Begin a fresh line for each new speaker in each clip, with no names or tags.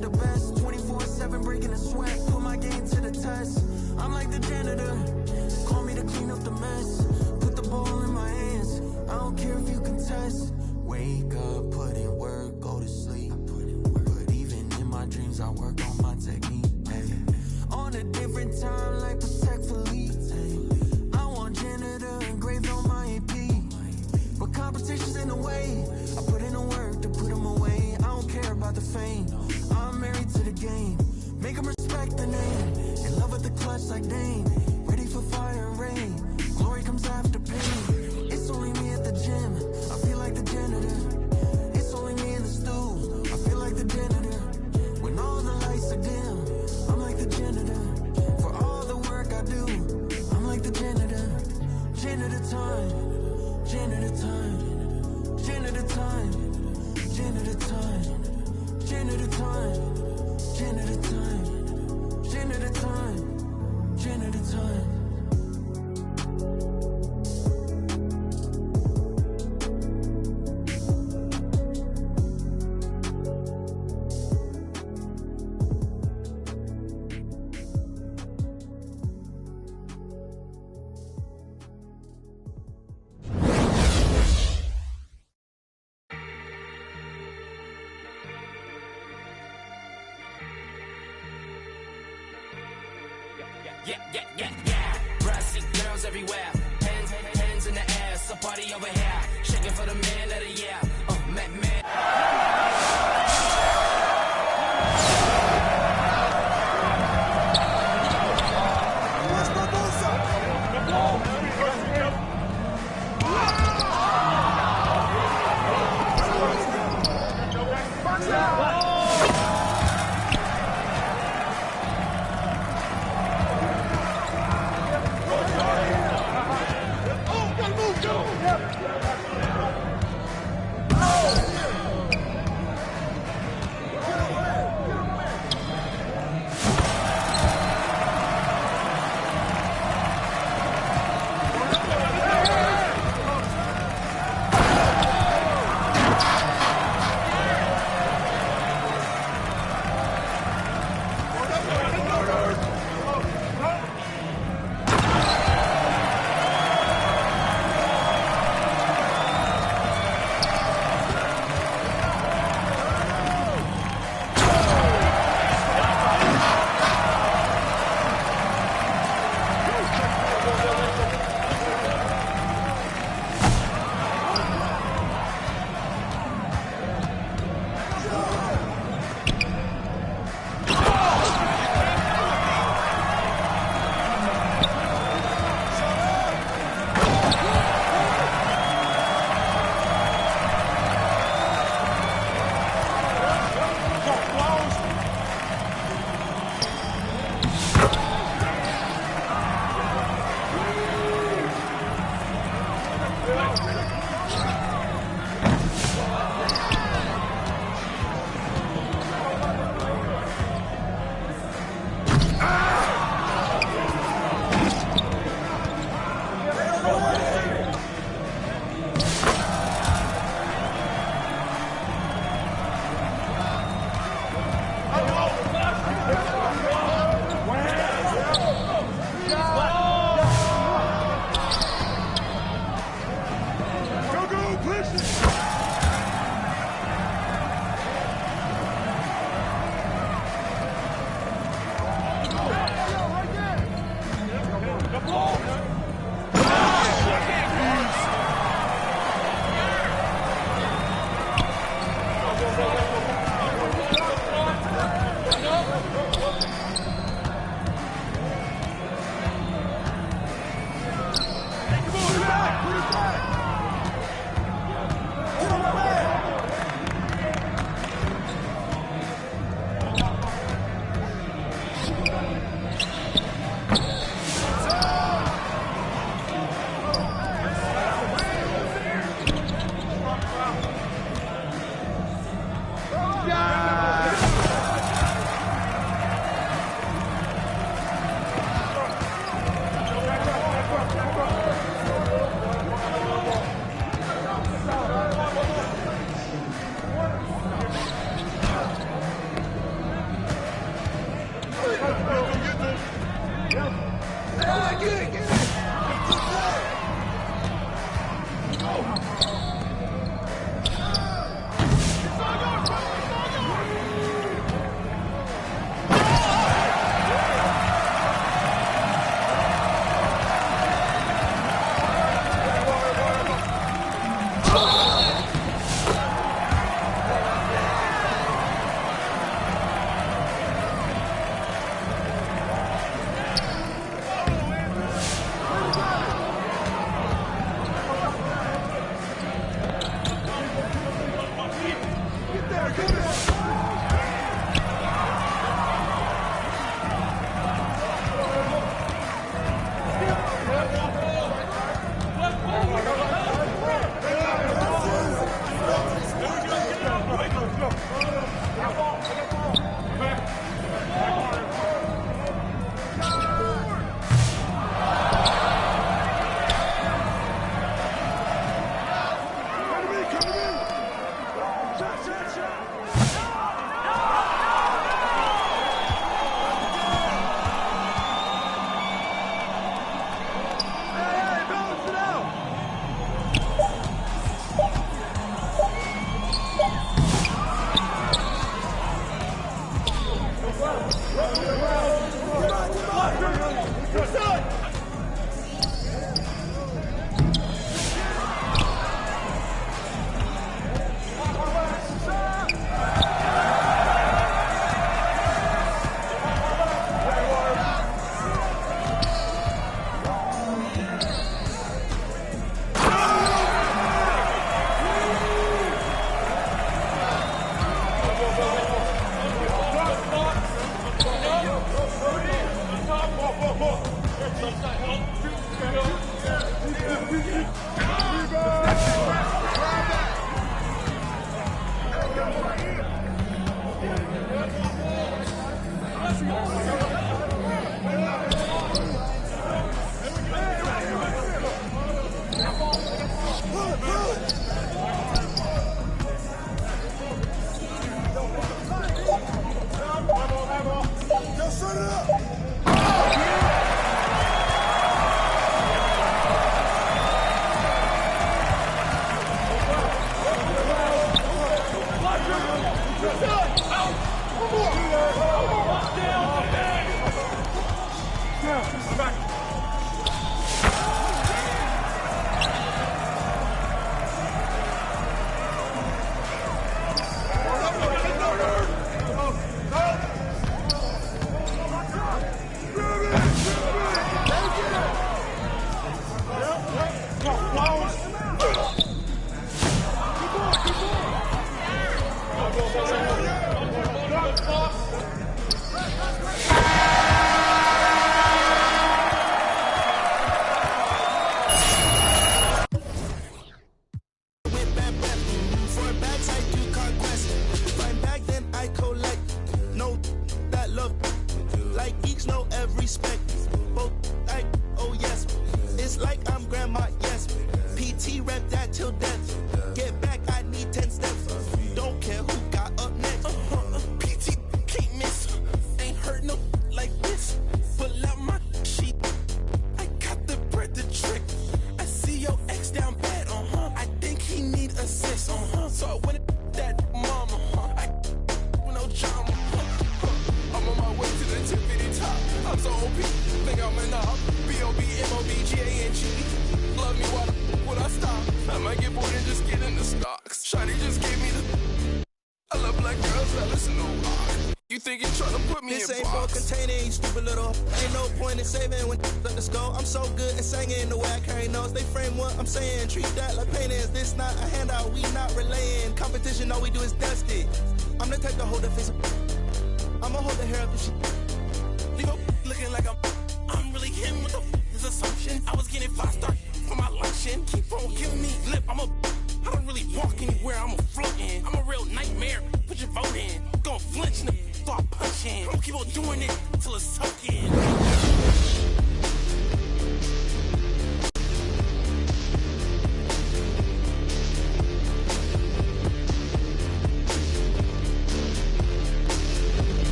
with the best. 24/7 breaking a sweat, put my game to the test. I'm like the janitor, call me to clean up the mess. Put the ball in my hands, I don't care if you contest. Wake up, put in work, go to sleep. But even in my dreams, I work on my technique. On a different time, like Protect Philippe. I want janitor engraved on my AP. But competition's in the way. I put in the work to put them away. I don't care about the fame. I'm married to the game. Make them respect the name. In love with the clutch like Dane. Ready for fire and rain. Glory comes after pain. It's only me at the gym. I feel like the janitor. It's only me in the stool. I feel like the janitor. When all the lights are dim, I'm like the janitor. For all the work I do, I'm like the janitor. Janitor time. Janitor time. Janitor time. Janitor time. Janitor time. Janitor time. Janitor time. Janitor time.
Yeah. Brassy girls everywhere. Hands in the air. So party over here. Shaking for the man of the year. Man.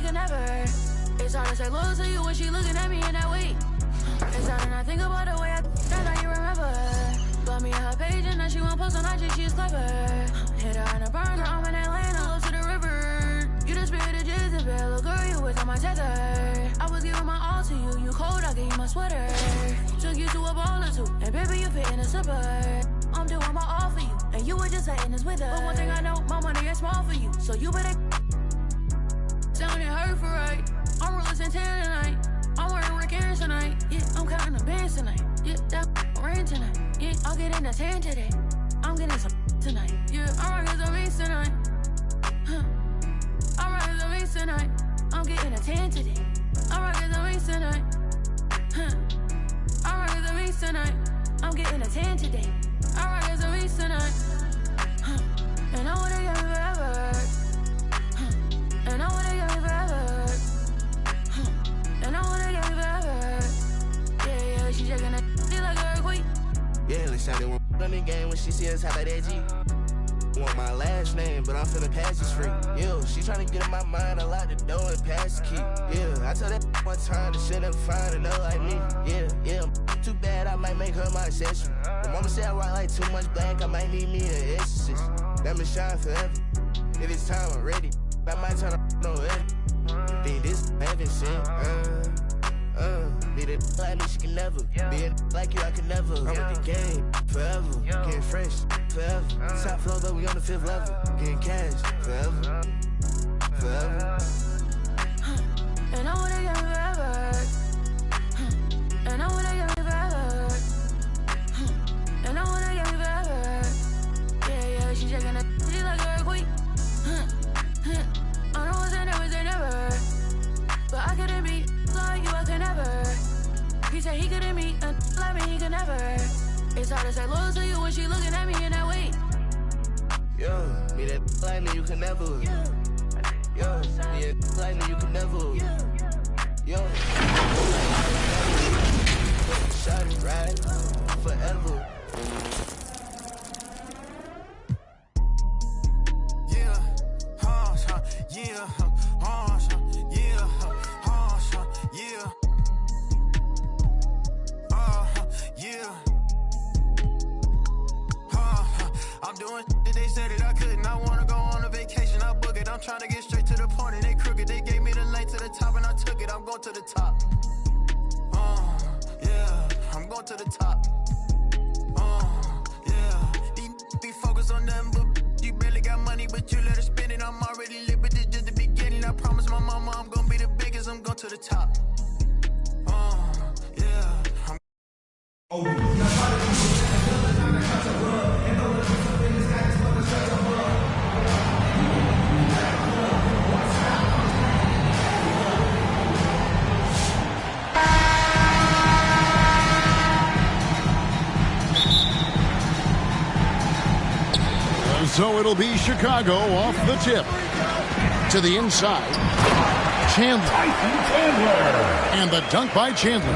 can never. It's hard to say loyal to you when she looking at me in that way. It's hard to not think about the way I that's how you remember. Got me on her page and now she won't post on IG, she's clever. Hit her in the burner, I'm in Atlanta, close to the river. You the spirit of Jezebel, little girl, you was on my tether. I was giving my all to you, you cold, I gave you my sweater. Took you to a ball or two, and baby, you fit in a slipper. I'm doing my all for you, and you were just letting us with her. But one thing I know, my money is small for you, so you better sounding hurt for right. I'm ruthless in 10 tonight. I'm wearing Rick Aaron's tonight. Yeah, I'm counting the bands tonight. Yeah, that rain tonight. Yeah, I'll get in the 10 today. I'm getting some tonight. Yeah, I'm rocking some beats tonight. Huh. I'm rocking some beats tonight. I'm getting a 10 today. I'm rocking some beats tonight. Huh. I'm rocking some beats tonight. I'm getting a 10 today. I'm rocking some beats tonight. Huh. And I wanna get me forever. Huh. And I wanna get me forever. Huh. And I wanna get me forever. Yeah, yeah, she shaking that shit like an earthquake.
Yeah, let's shout it on the game when she see us hop out that G. Want my last name, but I'm feeling pass is free. Yeah, she tryna get in my mind, I lock the door and pass the key. Yeah, I tell that one time the shit never find another like me. Yeah, yeah, too bad I might make her my accessory. My mama said I rock like too much black, I might need me an exorcist. Let me shine forever. If it's time, I'm ready. I might turn on it. Think this heaven sent. Be the like me, she can never. Be a like you, I can never. I'm with the game forever. Getting fresh forever. Top floor, but we on the 5th level. Getting cash forever. Forever.
And I wanna get me forever. And I wanna get me forever. And I wanna get me forever. Yeah, yeah, she shaking that shit like an earthquake. I know it's never, but I couldn't be like you, I could never. He said he couldn't meet like me, he could never. It's hard to say loyal to you when she looking at me in that way.
Yo, me that like me, you can never. Yo, me that like me, you can never. Yo, shot it right forever.
Yeah, yeah, yeah, yeah. I'm doing shit they said that I couldn't. I wanna go on a vacation, I book it. I'm trying to get straight to the point and they crooked. They gave me the lane to the top and I took it. I'm going to the top. Yeah, I'm going to the top. Yeah, these be focused on them, but you barely got money, but you let her spend it. I'm already lit, but this just the beginning. I promise my mama I'm gonna be the biggest. I'm going to the top. Yeah.
So it'll be Chicago off the tip. To the inside. Chandler. And the dunk by Chandler.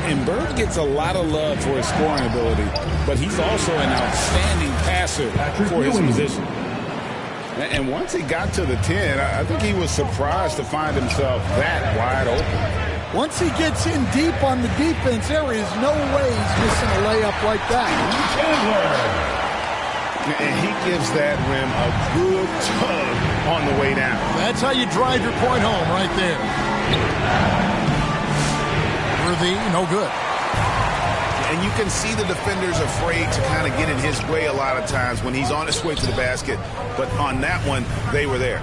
And Bird gets a lot of love for his scoring ability, but he's also an outstanding passer for his position. And once he got to the 10, I think he was surprised to find himself that wide open.
Once he gets in deep on the defense, there is no way he's missing a layup like that.
Chandler. And he gives that rim a good tug on the way down.
That's how you drive your point home right there. Worthy, no good.
And you can see the defenders afraid to kind of get in his way a lot of times when he's on his way to the basket. But on that one, they were there.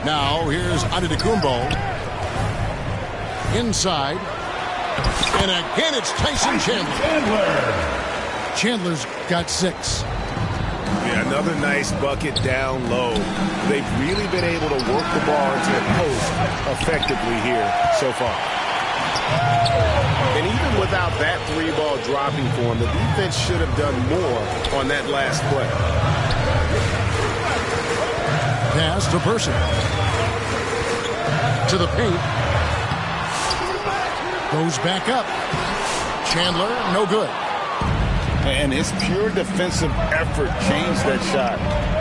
Now here's Antetokounmpo. Inside. And again it's Tyson Chandler. Chandler's got 6.
Yeah, another nice bucket down low. They've really been able to work the ball into the post effectively here so far. And even without that 3-ball dropping for him, the defense should have done more on that last play.
Pass to Person. To the paint. Goes back up. Chandler, no good.
And his pure defensive effort changed that shot.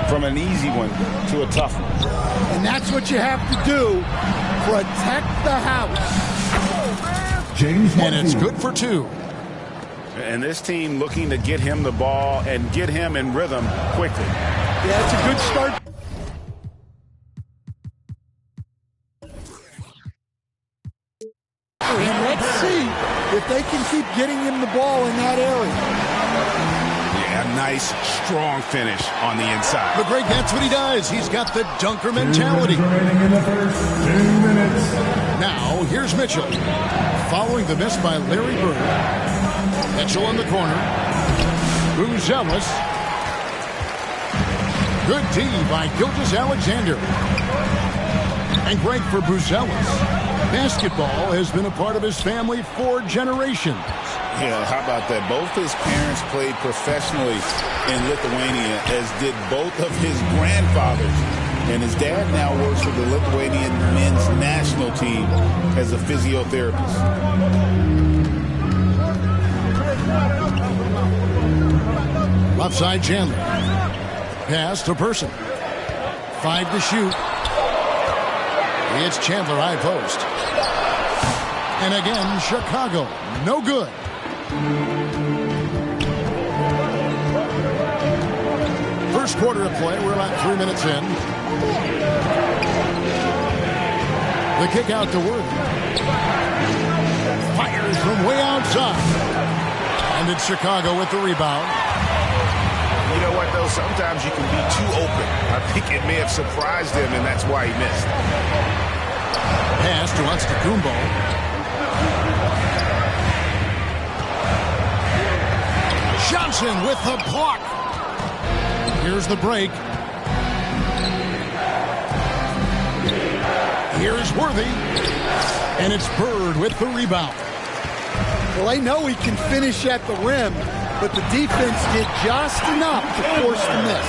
from an easy one to a tough one.
And that's what you have to do. Protect the house.
And it's good for 2.
And this team looking to get him the ball and get him in rhythm quickly.
Yeah, it's a good start. And let's see if they can keep getting him the ball in that area.
Yeah, nice, strong finish on the inside.
But Greg, that's what he does. He's got the dunker mentality.
In the first 2 minutes.
Now, here's Mitchell. Following the miss by Larry Bird. Mitchell in the corner. Buzelis. Good D by Gilgeous-Alexander. And Greg, for Buzelis, basketball has been a part of his family for generations.
Yeah, how about that? Both his parents played professionally in Lithuania, as did both of his grandfathers. And his dad now works for the Lithuanian men's national team as a physiotherapist.
Left side, Chandler. Pass to Person. 5 to shoot. It's Chandler, high post. And again, Chicago, no good. First quarter of play, we're about 3 minutes in. The kick out to Worthy. Fires from way outside. And it's Chicago with the rebound.
You know what, though? Sometimes you can be too open. I think it may have surprised him, and that's why he missed.
Pass to Antetokounmpo. Johnson with the block. Here's the break. Here's Worthy. And it's Bird with the rebound.
Well, they know he can finish at the rim, but the defense did just enough to force the miss.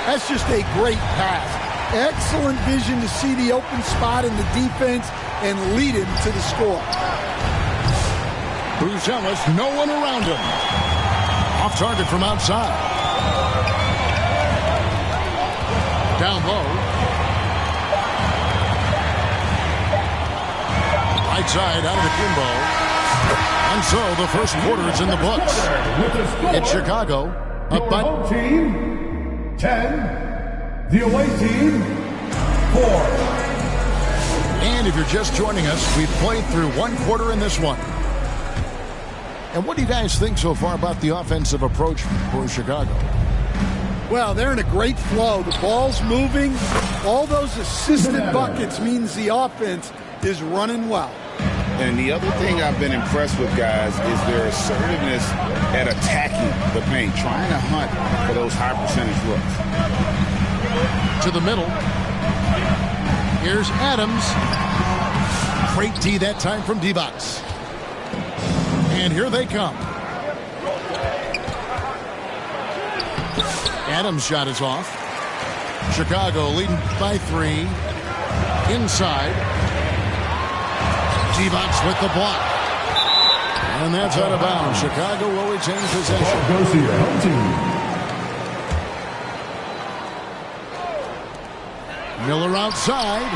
That's just a great pass. Excellent vision to see the open spot in the defense and lead him to the score.
Buzelis, no one around him. Off target from outside. Down low. Right side out of the Kimbo. And so the first quarter is in the books. It's Chicago up by
home team 10, the away team 4.
And if you're just joining us, we've played through one quarter in this one. And what do you guys think so far about the offensive approach for Chicago?
Well, they're in a great flow. The ball's moving. All those assisted buckets means the offense is running well.
And the other thing I've been impressed with, guys, is their assertiveness at attacking the paint, trying to hunt for those high percentage looks.
To the middle. Here's Adams. Great D that time from D-Box. And here they come. Adams' shot is off. Chicago leading by 3. Inside. D-Box with the block. And that's out of bounds. Chicago will retain possession.
Goes to your home team.
Miller outside.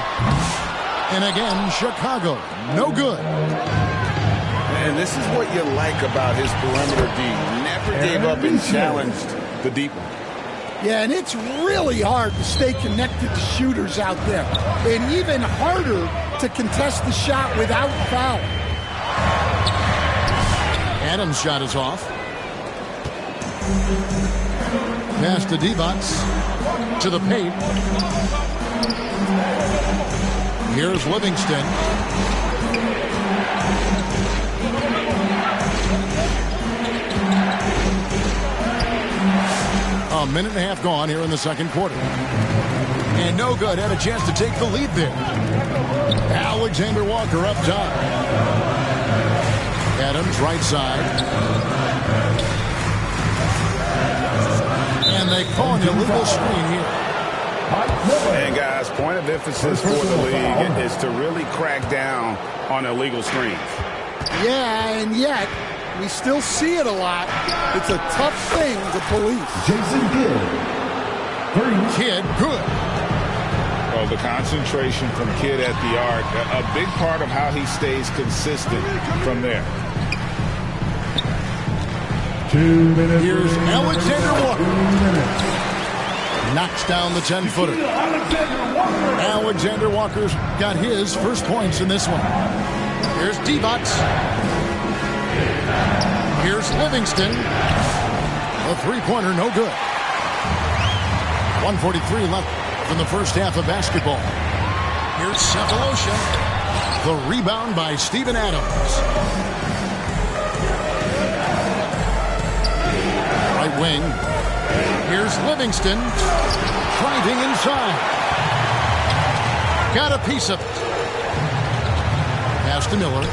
And again, Chicago. No good.
And this is what you like about his perimeter D. Never gave up and challenged the deep one.
Yeah, and it's really hard to stay connected to shooters out there. And even harder to contest the shot without foul.
Adams' shot is off. Pass to D-Box. To the paint. Here's Livingston. A minute and a half gone here in the second quarter. And no good. Had a chance to take the lead there. Alexander Walker up top. Adams right side. And they call an illegal screen here.
And guys, point of emphasis for the league is to really crack down on illegal screens.
Yeah, and yet we still see it a lot. It's a tough thing to police.
Jason Gill.
Kidd, good.
Well, the concentration from Kidd at the arc, a big part of how he stays consistent from there.
2 minutes.
Here's Alexander Walker.
2 minutes.
Knocks down the 10-footer. Alexander Walker's got his first points in this one. Here's Divac. Here's Livingston. A three-pointer, no good. 1:43 left in the first half of basketball. Here's Cephalosha. The rebound by Steven Adams. Right wing. Here's Livingston. Driving inside. Got a piece of it. Pass to Miller.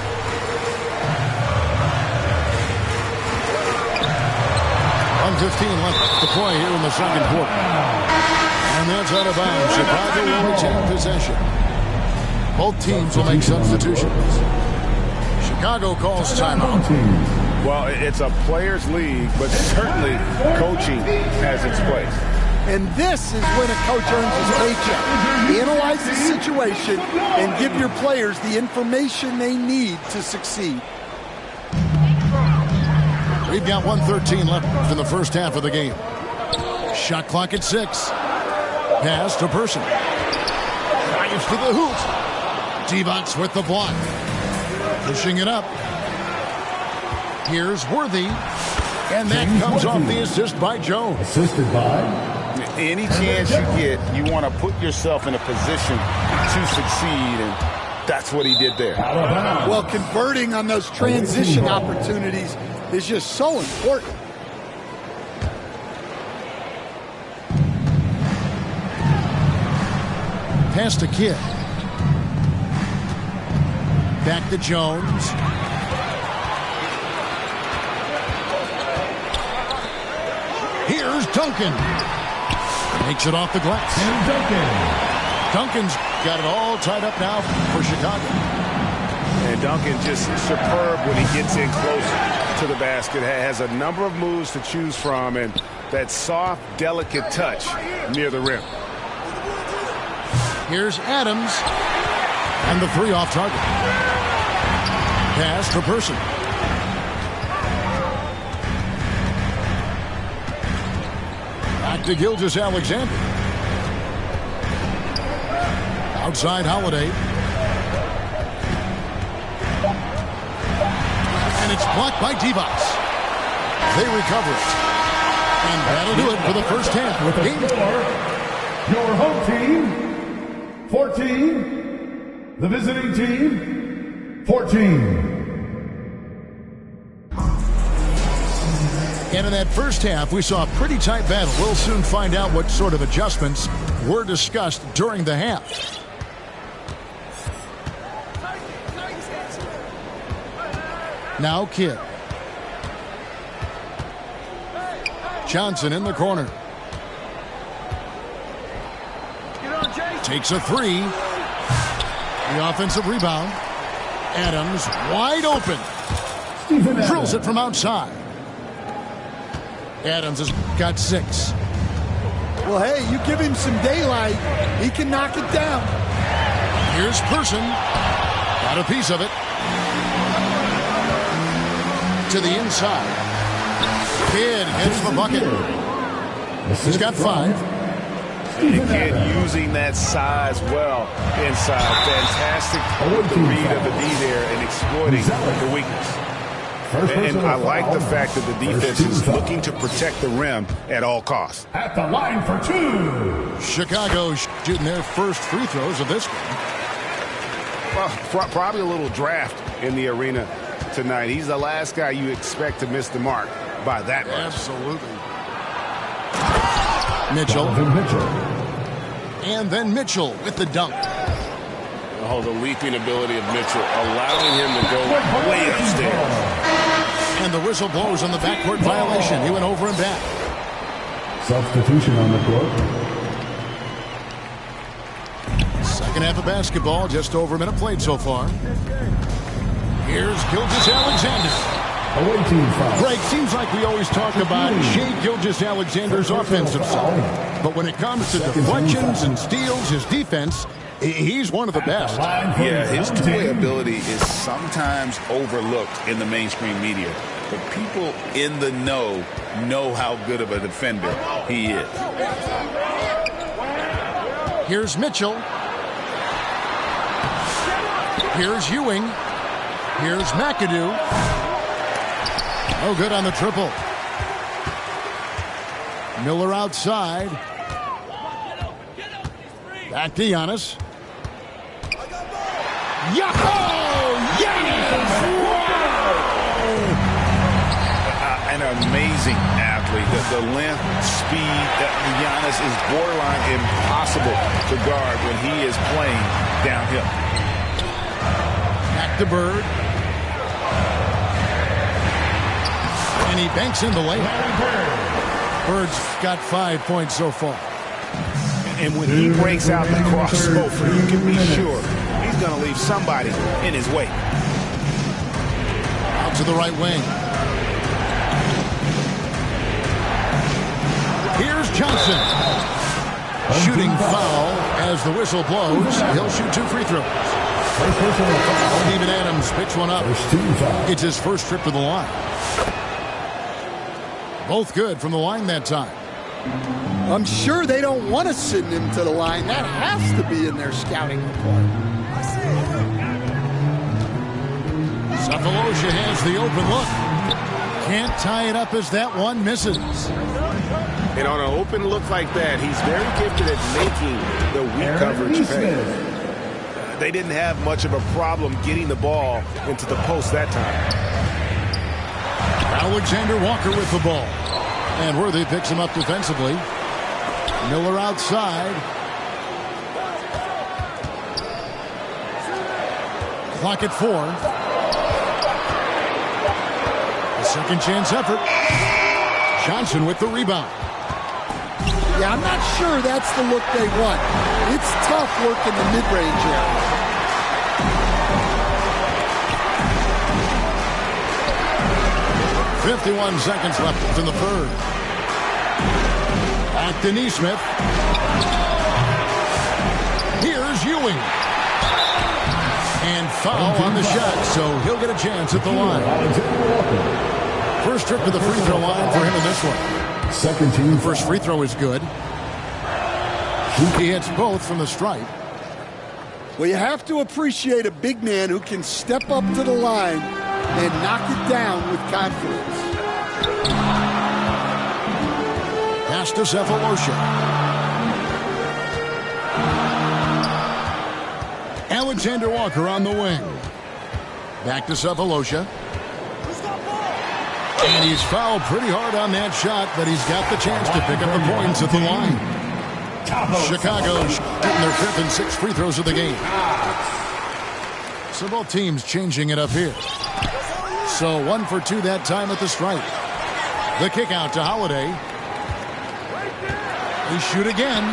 .15 left to play here in the second quarter. And that's out of bounds. Chicago will retain possession. Both teams will make substitutions. Chicago calls timeout.
Well, it's a players' league, but certainly coaching has its place.
And this is when a coach earns his paycheck. Analyze the situation and give your players the information they need to succeed.
We've got 1:13 left in the first half of the game. Shot clock at 6. Pass to Person. Drives to the hoop. Divac with the block. Pushing it up. Here's Worthy. And that comes off the assist by Jones.
Assisted by.
Any chance you get, you want to put yourself in a position to succeed, and that's what he did there.
Well, converting on those transition opportunities is just so important.
Pass to Kidd. Back to Jones. Here's Duncan. Makes it off the glass.
And
Duncan's got it all tied up now for Chicago.
And Duncan just superb when he gets in closer to the basket. Has a number of moves to choose from, and that soft, delicate touch near the rim.
Here's Adams. And the three off target. Pass for Person. Back to Gilgeous-Alexander. Outside Holiday. And it's blocked by Divac. They recover it. And that'll do it for the first half.
with a score, your home team, 14. The visiting team, 14.
And in that first half, we saw a pretty tight battle. We'll soon find out what sort of adjustments were discussed during the half. Now Kidd. Johnson in the corner. Takes a three. The offensive rebound. Adams wide open. Drills it from outside. Adams has got 6.
Well, hey, you give him some daylight, he can knock it down.
Here's Person. Got a piece of it. To the inside. Kidd hits the bucket. He's got 5.
Kidd using that size well inside. Fantastic with the read of the D there and exploiting the weakness. And I like the fact that the defense is looking to protect the rim at all costs.
At the line for 2.
Chicago shooting their first free throws of this game.
Well, probably a little draft in the arena tonight. He's the last guy you expect to miss the mark by that much.
Absolutely. Mitchell. And then Mitchell with the dunk.
Oh, the leaping ability of Mitchell, allowing him to go way upstairs.
And the whistle blows on the backcourt violation. He went over and back.
Substitution on the court.
Second half of basketball, just over a minute played so far. Here's Gilgeous-Alexander.
Away team foul.
Greg, seems like we always talk about Shai Gilgeous-Alexander's offensive side. But when it comes to deflections and steals, his defense, he's one of the best.
Yeah, his two-way ability is sometimes overlooked in the mainstream media. But people in the know how good of a defender he is.
Here's Mitchell. Here's Ewing. Here's McAdoo. Oh, good on the triple. Miller outside. Back to Giannis.
An amazing athlete. The length, speed, Giannis is borderline impossible to guard when he is playing downhill.
Back to Bird. And he banks in the layup. Bird's got 5 points so far.
And when he breaks out the crossover, you can be sure he's going to leave somebody in his way.
Out to the right wing. Here's Johnson. Shooting foul as the whistle blows. He'll shoot 2 free throws. Steven Adams picks one up. It's his first trip to the line. Both good from the line that time.
I'm sure they don't want to send him to the line. That has to be in their scouting report.
Cephalosha has the open look. Can't tie it up as that one misses.
And on an open look like that, he's very gifted at making the weak coverage pay. They didn't have much of a problem getting the ball into the post that time.
Alexander Walker with the ball. And Worthy picks him up defensively. Miller outside. Clock at 4. A second chance effort. Johnson with the rebound.
Yeah, I'm not sure that's the look they want. It's tough work in the mid-range area.
51 seconds left in the third. Back to Nesmith. Here's Ewing. And foul on the shot, so he'll get a chance at the line. First trip to the free throw line for him in this one.
Second team.
First free throw is good. He hits both from the stripe.
Well, you have to appreciate a big man who can step up to the line and knock it down with confidence.
Pass to Cephalosha. Alexander Walker on the wing. Back to Cephalosha. And he's fouled pretty hard on that shot, but he's got the chance to pick up the points at the line. Chicago shooting their 5th and 6th free throws of the game. So both teams changing it up here. So 1 for 2 that time at the stripe. The kick out to Holiday. He shoot again.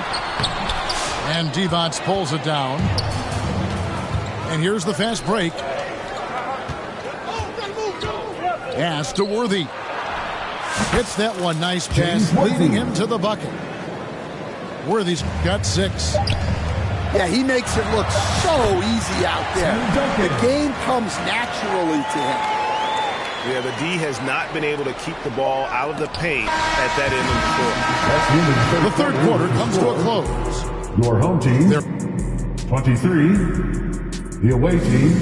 And Divac pulls it down. And here's the fast break. Pass to Worthy. Hits that one. Nice pass, leading him to the bucket. Worthy's got 6.
Yeah, he makes it look so easy out there. The game comes naturally to him.
Yeah, the D has not been able to keep the ball out of the paint at that end of
The third quarter comes to a close.
Your home team, 23. The away team,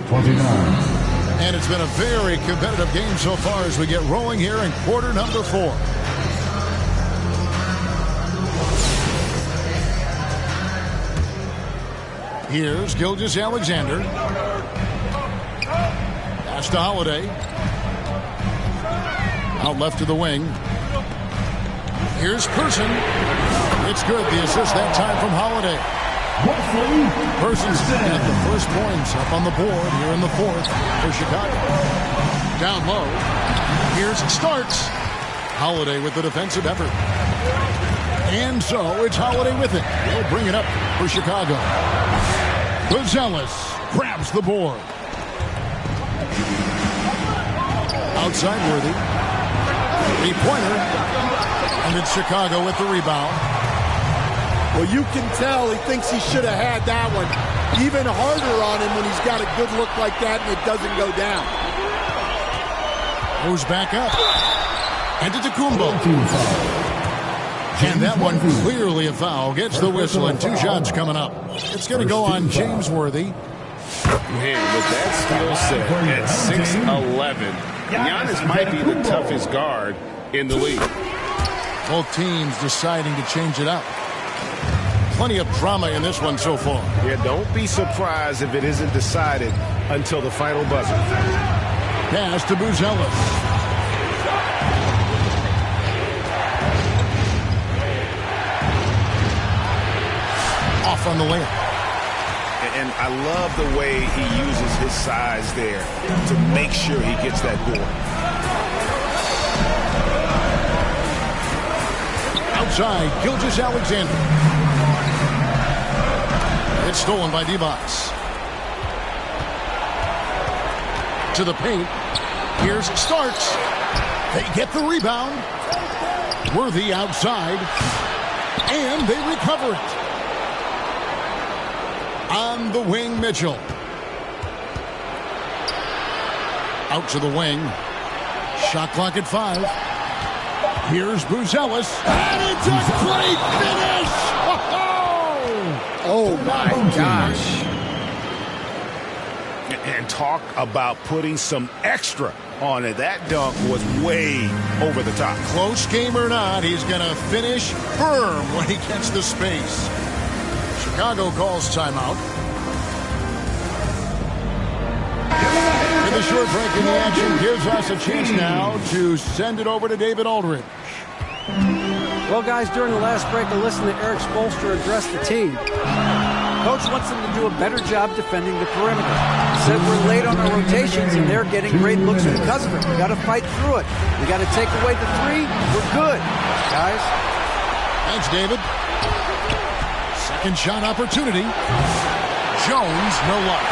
29.
And it's been a very competitive game so far as we get rolling here in quarter number 4. Here's Gilgeous-Alexander. Pass to Holiday. Out left to the wing. Here's Person. It's good. The assist that time from Holiday. Person's got the first points up on the board here in the 4th for Chicago. Down low. Here's Starks. Holiday with the defensive effort. And so it's Holiday with it. He'll bring it up for Chicago. Gonzalez grabs the board. Outside Worthy. Three-pointer. And it's Chicago with the rebound.
Well, you can tell he thinks he should have had that one. Even harder on him when he's got a good look like that and it doesn't go down.
Moves back up. And to Kumbo. And that one clearly a foul. Gets the whistle and 2 shots coming up. It's going to go on James Worthy.
Man, with that skill set at 6'11", Giannis might be the toughest guard in the league.
Both teams deciding to change it up. Plenty of drama in this one so far.
Yeah, don't be surprised if it isn't decided until the final buzzer.
Pass to Buzelis. Off on the layup.
And I love the way he uses his size there to make sure he gets that board.
Outside, Gilgeous-Alexander. It's stolen by Divac. To the paint. Here's Starks. They get the rebound. Worthy outside. And they recover it. On the wing, Mitchell. Out to the wing. Shot clock at 5. Here's Buzelis. And it's a great finish!
Oh, my gosh.
And talk about putting some extra on it. That dunk was way over the top.
Close game or not, he's going to finish firm when he gets the space. Chicago calls timeout. With a short break in the action gives us a chance now to send it over to David Aldridge.
Well, guys, during the last break, I listened to Eric Spoelstra address the team. Coach wants them to do a better job defending the perimeter. He said we're late on our rotations, and they're getting great looks because of it. We got to fight through it. We got to take away the 3. We're good, guys.
Thanks, David. Second shot opportunity. Jones, no luck.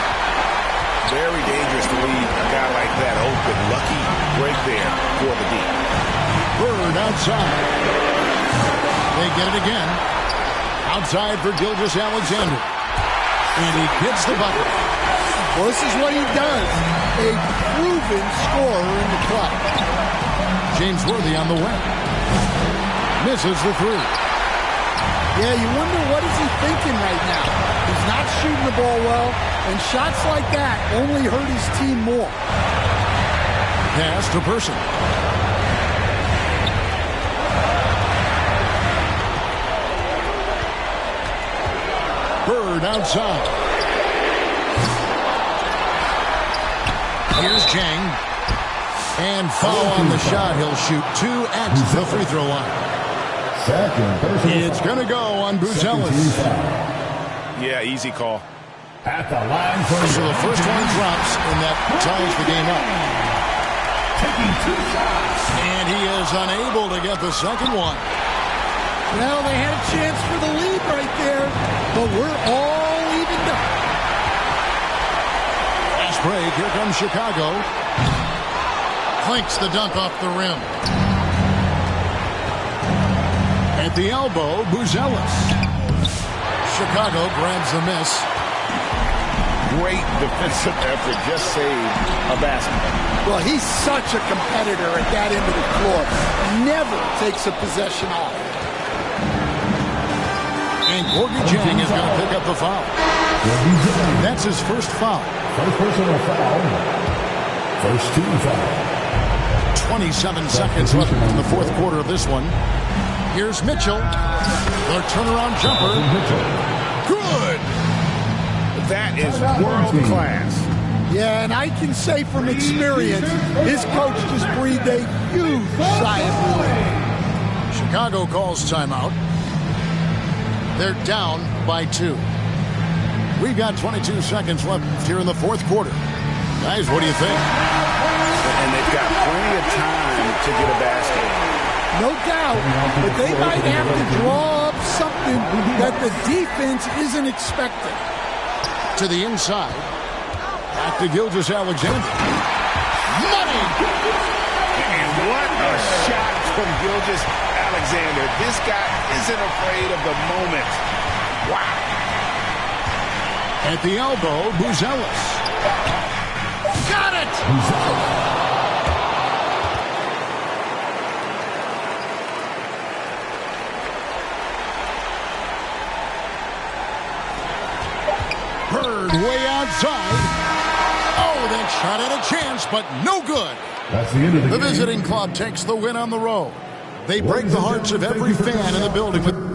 Very dangerous to leave a guy like that open. Lucky break there for the D.
Bird outside. They get it again. Outside for Gilgeous-Alexander. And he gets the bucket.
Well, this is what he does. A proven scorer in the club.
James Worthy on the wing. Misses the 3.
Yeah, you wonder what is he thinking right now. He's not shooting the ball well, and shots like that only hurt his team more.
Pass to Person. Bird outside. Here's Chang. And foul on the shot. He'll shoot 2 at the free throw line. It's going to go on Buzelis.
Yeah, easy call.
At the line
So the first one drops, and that ties the game up.
taking 2 shots.
And he is unable to get the second one.
Well, they had a chance for the lead right there, but we're all evened up.
Fast break. Here comes Chicago. Clinks the dunk off the rim. At the elbow, Buzelis. Chicago grabs the miss.
Great defensive effort. Just saved a basket.
Well, he's such a competitor at that end of the floor. Never takes a possession off.
And Gorgie Jang is going to pick up the foul. That's his first foul.
First personal foul. First team foul.
27 seconds left in the fourth quarter of this one. Here's Mitchell. The turnaround jumper. Good.
That is world class.
Yeah, and I can say from experience, his coach just breathed a huge sigh of relief.
Chicago calls timeout. They're down by 2. We've got 22 seconds left here in the fourth quarter. Guys, what do you think?
And they've got plenty of time to get a basket.
No doubt, but they might have to draw up something that the defense isn't expecting.
To the inside. Back to Gilgeous-Alexander. Money!
And what a shot from Gilgeous-Alexander. This guy isn't afraid of the moment. Wow.
At the elbow, Buzelis. Got it! Bird way outside. Oh, that shot had a chance, but no good.
That's the end of the game.
The visiting club takes the win on the road. They break the hearts of every fan in the building with